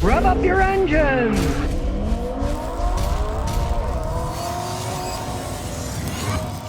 Rev up your engines!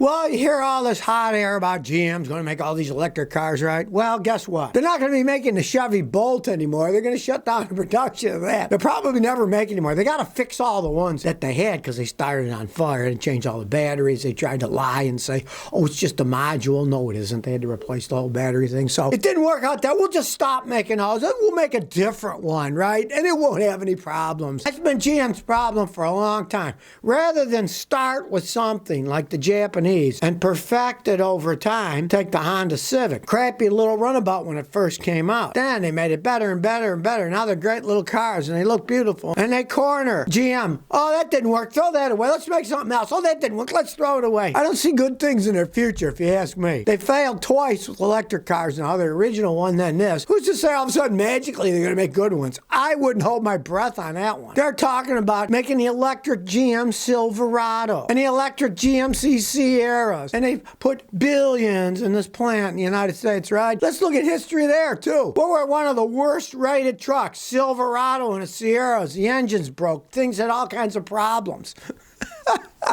Well, you hear all this hot air about GM's going to make all these electric cars, right? Well, guess what? They're not going to be making the Chevy Bolt anymore. They're going to shut down the production of that. They'll probably never make anymore. They got to fix all the ones that they had because they started on fire and changed all the batteries. They tried to lie and say, oh, it's just a module. No, it isn't. They had to replace the whole battery thing. So it didn't work out that. We'll just stop making those. We'll make a different one, right? And it won't have any problems. That's been GM's problem for a long time. Rather than start with something like the Japanese and perfect it over time, take the Honda Civic. Crappy little runabout when it first came out. Then they made it better and better and better. Now they're great little cars and they look beautiful. And they corner GM. Oh, that didn't work. Throw that away. Let's make something else. Oh, that didn't work. Let's throw it away. I don't see good things in their future, if you ask me. They failed twice with electric cars now. Their original one, then this. Who's to say all of a sudden magically they're going to make good ones? I wouldn't hold my breath on that one. They're talking about making the electric GM Silverado and the electric GMC Sierra. And they put billions in this plant in the United States, right? Let's look at history there, too. We were one of the worst rated trucks. Silverado and the Sierras. The engines broke. Things had all kinds of problems.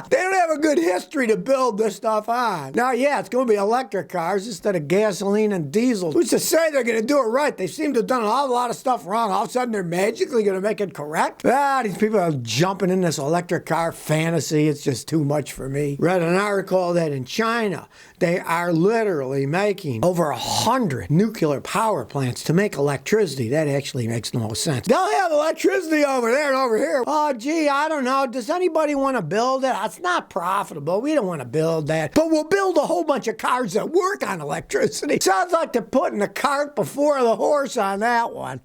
They don't have a good history to build this stuff on. Now, yeah, it's going to be electric cars instead of gasoline and diesel. Who's to say they're going to do it right? They seem to have done a lot of stuff wrong. All of a sudden, they're magically going to make it correct? These people are jumping in this electric car fantasy. It's just too much for me. Read an article that in China, they are literally making over 100 nuclear power plants to make electricity. That actually makes the most sense. They'll have electricity over there and over here. Oh, gee, I don't know. Does anybody want to build it? It's not profitable. We don't want to build that. But we'll build a whole bunch of cars that work on electricity. Sounds like they're putting the cart before the horse on that one.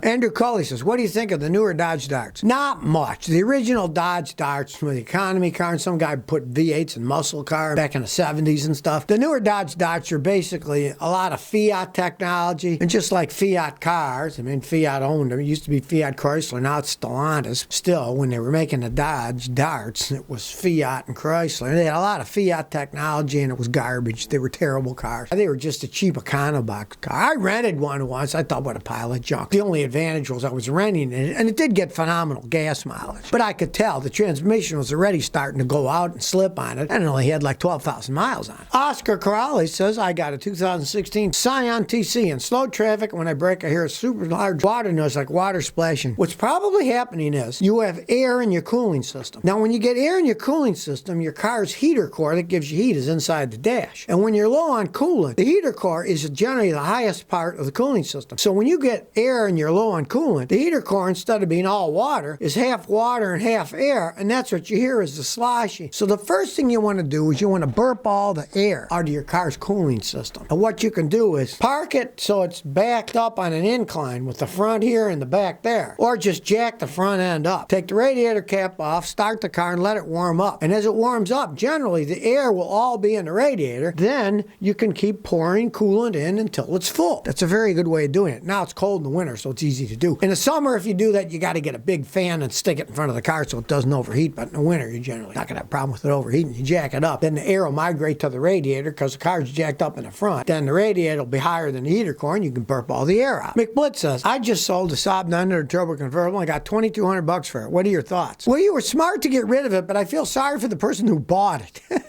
Andrew Cully says, what do you think of the newer Dodge Darts? Not much. The original Dodge Darts were the economy car, and some guy put V8s in muscle car back in the 70s and stuff. The newer Dodge Darts are basically a lot of Fiat technology, and just like Fiat cars, I mean, Fiat owned them. It used to be Fiat Chrysler, now it's Stellantis. Still, when they were making the Dodge Darts, it was Fiat and Chrysler. They had a lot of Fiat technology, and it was garbage. They were terrible cars. They were just a cheap econobox car. I rented one once. I thought, what a pile of junk. The only advantage was I was renting it, and it did get phenomenal gas mileage. But I could tell the transmission was already starting to go out and slip on it, and it only had like 12,000 miles on it. Oscar Corrales says, I got a 2016 Scion TC in slow traffic. When I brake, I hear a super large water noise like water splashing. What's probably happening is you have air in your cooling system. Now, when you get air in your cooling system, your car's heater core that gives you heat is inside the dash. And when you're low on coolant, the heater core is generally the highest part of the cooling system. So when you get air and you're low on coolant, the heater core, instead of being all water, is half water and half air, and that's what you hear is the sloshing. So the first thing you want to do is you want to burp all the air out of your car's cooling system. And what you can do is park it so it's backed up on an incline with the front here and the back there, or just jack the front end up. Take the radiator cap off, start the car, and let it warm up. And as it warms up, generally the air will all be in the radiator. Then you can keep pouring coolant in until it's full. That's a very good way of doing it. Now it's cold in the winter, so it's easy to do. In the summer, if you do that, you got to get a big fan and stick it in front of the car so it doesn't overheat. But in the winter, you're generally not going to have a problem with it overheating. You jack it up. Then the air will migrate to the radiator because the car's jacked up in the front. Then the radiator will be higher than the heater core, and you can burp all the air out. McBlitz says, I just sold a Saab 900 Turbo convertible. I got $2,200 for it. What are your thoughts? Well, you were smart to get rid of it, but I feel sorry for the person who bought it.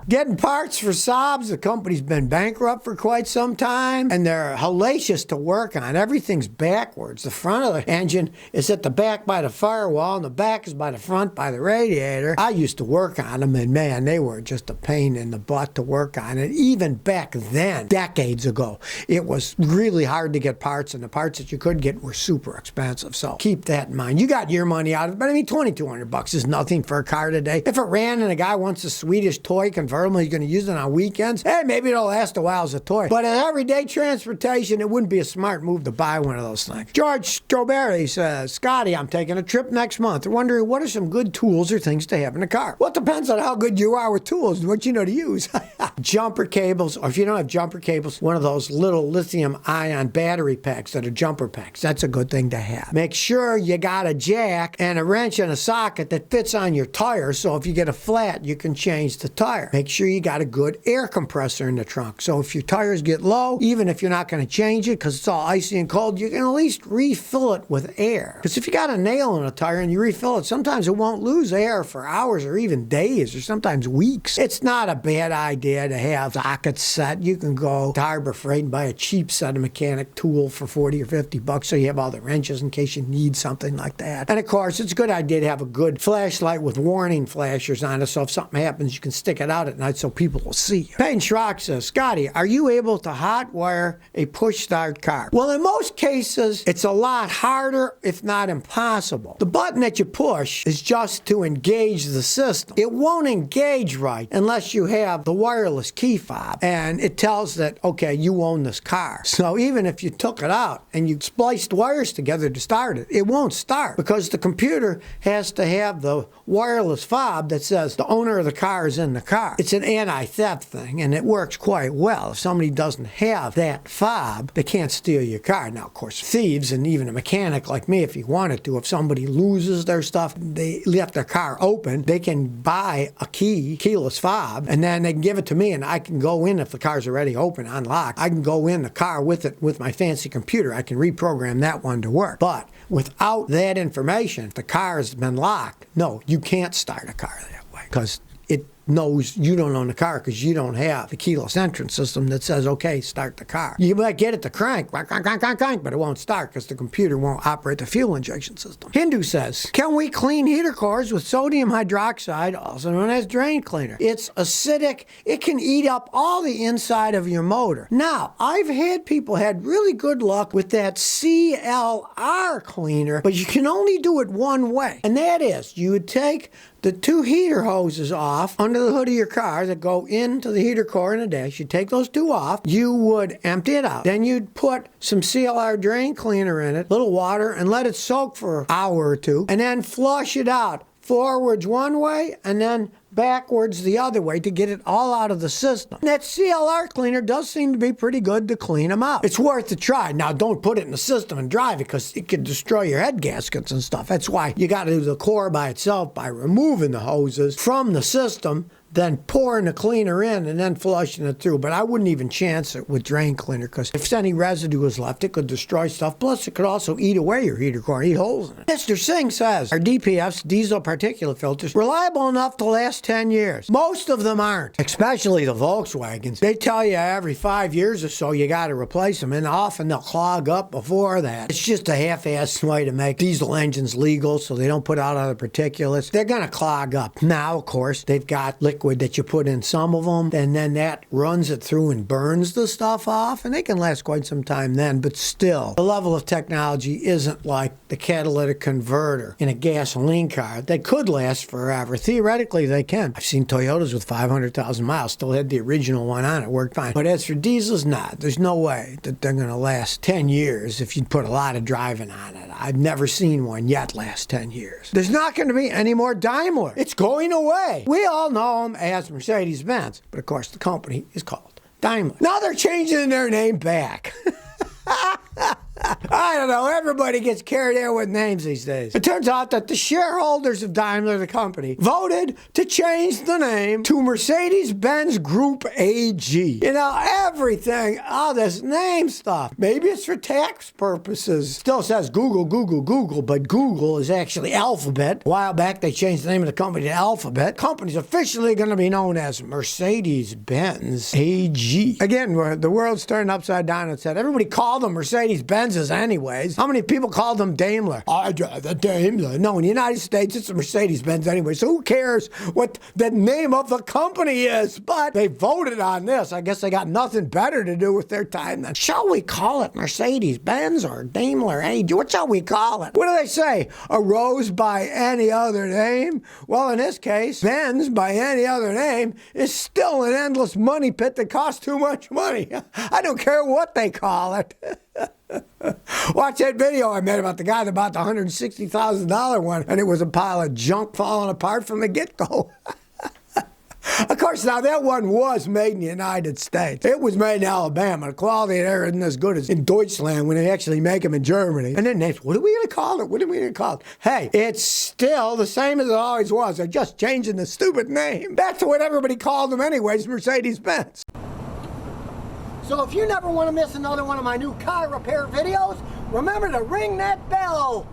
Getting parts for Saabs, the company's been bankrupt for quite some time, and they're hellacious to work on. Everything's backwards. The front of the engine is at the back by the firewall, and the back is by the front by the radiator. I used to work on them, and man, they were just a pain in the butt to work on. And even back then, decades ago, it was really hard to get parts, and the parts that you could get were super expensive. So keep that in mind. You got your money out of it, but I mean, $2,200 is nothing for a car today. If it ran and a guy wants a Swedish toy convertible, you're going to use it on weekends, hey, maybe it'll last a while as a toy. But in everyday transportation, it wouldn't be a smart move to buy one of those things. George Strawberry says, Scotty, I'm taking a trip next month. Wondering what are some good tools or things to have in a car? Well, it depends on how good you are with tools and what you know to use. Jumper cables, or if you don't have jumper cables, one of those little lithium-ion battery packs that are jumper packs. That's a good thing to have. Make sure you got a jack and a wrench and a socket that fits on your tire, so if you get a flat, you can change the tire. tire. Make sure you got a good air compressor in the trunk. So if your tires get low, even if you're not going to change it because it's all icy and cold, you can at least refill it with air. Because if you got a nail in a tire and you refill it, sometimes it won't lose air for hours or even days or sometimes weeks. It's not a bad idea to have sockets set. You can go to Harbor Freight and buy a cheap set of mechanic tool for 40 or 50 bucks so you have all the wrenches in case you need something like that. And of course, it's a good idea to have a good flashlight with warning flashers on it so if something happens, you can stick it out at night so people will see you. Peyton Schrock says, Scotty, are you able to hot wire a push-start car? Well, in most cases, it's a lot harder, if not impossible. The button that you push is just to engage the system. It won't engage right unless you have the wireless key fob, and it tells that, okay, you own this car. So even if you took it out and you spliced wires together to start it, it won't start because the computer has to have the wireless fob that says the owner of the car is in the car. It's an anti-theft thing, and it works quite well. If somebody doesn't have that fob, they can't steal your car. Now, of course, thieves and even a mechanic like me, if he wanted to, if somebody loses their stuff, they left their car open, they can buy a keyless fob, and then they can give it to me, and I can go in if the car's already open, unlocked. I can go in the car with it with my fancy computer. I can reprogram that one to work. But without that information, if the car has been locked, no, you can't start a car that way because it knows you don't own the car because you don't have the keyless entrance system that says, okay, start the car. You might get it to crank, but it won't start because the computer won't operate the fuel injection system. Hindu says, can we clean heater cores with sodium hydroxide, also known as drain cleaner? It's acidic. It can eat up all the inside of your motor. Now, I've had people had really good luck with that CLR cleaner, but you can only do it one way, and that is you would take the two heater hoses off under the hood of your car that go into the heater core in the dash. You take those two off, you would empty it out. Then you'd put some CLR drain cleaner in it, little water, and let it soak for an hour or two, and then flush it out. Forwards one way and then backwards the other way to get it all out of the system. And that CLR cleaner does seem to be pretty good to clean them out. It's worth a try. Now, don't put it in the system and drive it because it can destroy your head gaskets and stuff. That's why you got to do the core by itself by removing the hoses from the system, then pouring the cleaner in and then flushing it through. But I wouldn't even chance it with drain cleaner because if any residue is left, it could destroy stuff. Plus, it could also eat away your heater core, eat holes in it. Mr. Singh says, are DPFs, diesel particulate filters, reliable enough to last 10 years? Most of them aren't, especially the Volkswagens. They tell you every 5 years or so you got to replace them, and often they'll clog up before that. It's just a half-assed way to make diesel engines legal so they don't put out other particulates. They're going to clog up. Now, of course, they've got liquid that you put in some of them, and then that runs it through and burns the stuff off, and they can last quite some time then, but still, the level of technology isn't like the catalytic converter in a gasoline car that could last forever. Theoretically, they can. I've seen Toyotas with 500,000 miles, still had the original one on it, worked fine. But as for diesels, not. There's no way that they're going to last 10 years if you put a lot of driving on it. I've never seen one yet last 10 years. There's not going to be any more Daimler. It's going away. We all know them as Mercedes-Benz, but of course the company is called Daimler. Now they're changing their name back. I don't know. Everybody gets carried away with names these days. It turns out that the shareholders of Daimler, the company, voted to change the name to Mercedes-Benz Group AG. You know, everything, all this name stuff. Maybe it's for tax purposes. Still says Google, but Google is actually Alphabet. A while back, they changed the name of the company to Alphabet. The company's officially going to be known as Mercedes-Benz AG. Again, the world's turned upside down and said, everybody called them Mercedes-Benzes anyways. How many people called them Daimler? I drive the Daimler. No, in the United States, it's a Mercedes-Benz anyway, so who cares what the name of the company is? But they voted on this. I guess they got nothing better to do with their time then. Shall we call it Mercedes-Benz or Daimler AG? What shall we call it? What do they say? A rose by any other name? Well, in this case, Benz by any other name is still an endless money pit that costs too much money. I don't care what they call it. Watch that video I made about the guy that bought the $160,000 one, and it was a pile of junk falling apart from the get-go. Of course, course, now that one was made in the United States. It was made in Alabama. The quality there isn't as good as in Deutschland when they actually make them in Germany. And then they, what are we going to call it? What are we going to call it? Hey, it's still the same as it always was. They're just changing the stupid name. Back to what everybody called them anyways, Mercedes-Benz. So if you never want to miss another one of my new car repair videos, remember to ring that bell.